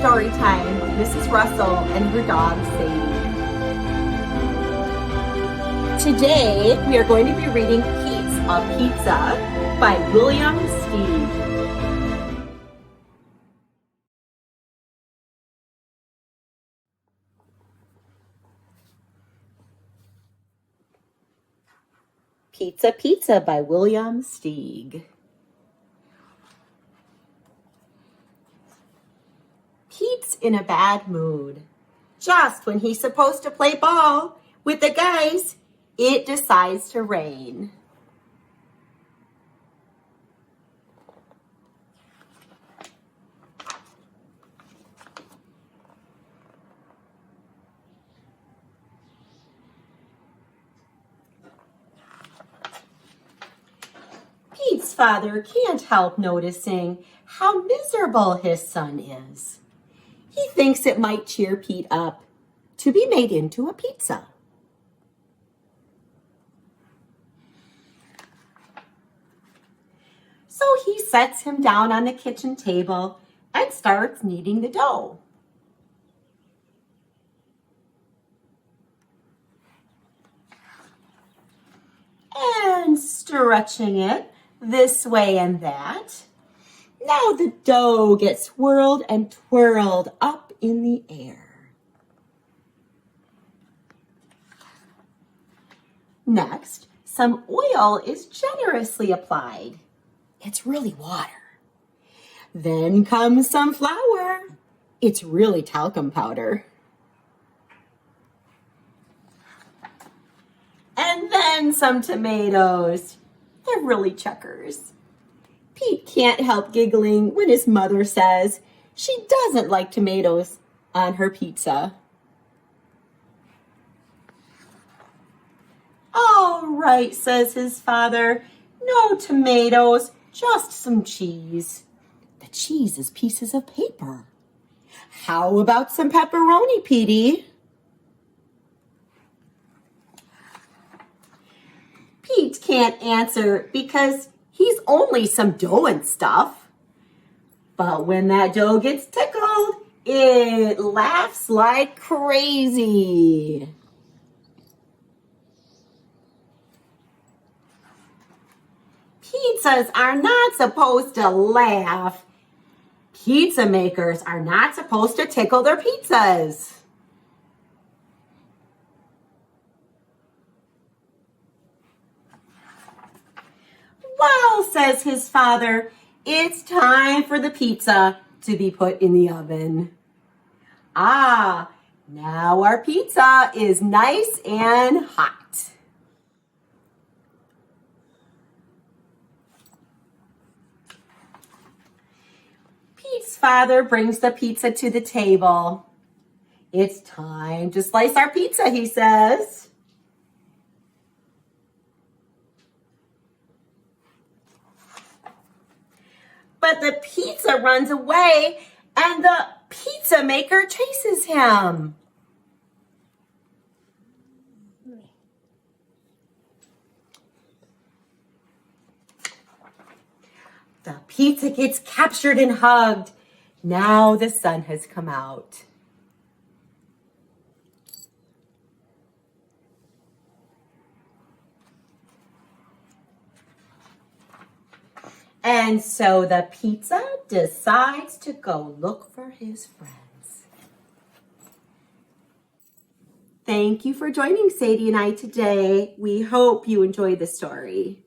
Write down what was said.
story time with Mrs. Russell and her dog, Sadie. Today, we are going to be reading Pete's a Pizza by William Steig. Pete's a Pizza by William Steig. Pete's in a bad mood. Just when he's supposed to play ball with the guys, it decides to rain. Pete's father can't help noticing how miserable his son is. He thinks it might cheer Pete up to be made into a pizza. So he sets him down on the kitchen table and starts kneading the dough. And stretching it this way and that. Now the dough gets whirled and twirled up in the air. Next, some oil is generously applied. It's really water. Then comes some flour. It's really talcum powder. And then some tomatoes. They're really checkers. Pete can't help giggling when his mother says she doesn't like tomatoes on her pizza. All right, says his father. No tomatoes, just some cheese. The cheese is pieces of paper. How about some pepperoni, Petey? Pete can't answer because he's only some dough and stuff. But when that dough gets tickled, it laughs like crazy. Pizzas are not supposed to laugh. Pizza makers are not supposed to tickle their pizzas. Well, says his father, it's time for the pizza to be put in the oven. Ah, now our pizza is nice and hot. Pete's father brings the pizza to the table. It's time to slice our pizza, he says. But the pizza runs away and the pizza maker chases him. The pizza gets captured and hugged. Now the sun has come out. And so the pizza decides to go look for his friends. Thank you for joining Sadie and I today. We hope you enjoyed the story.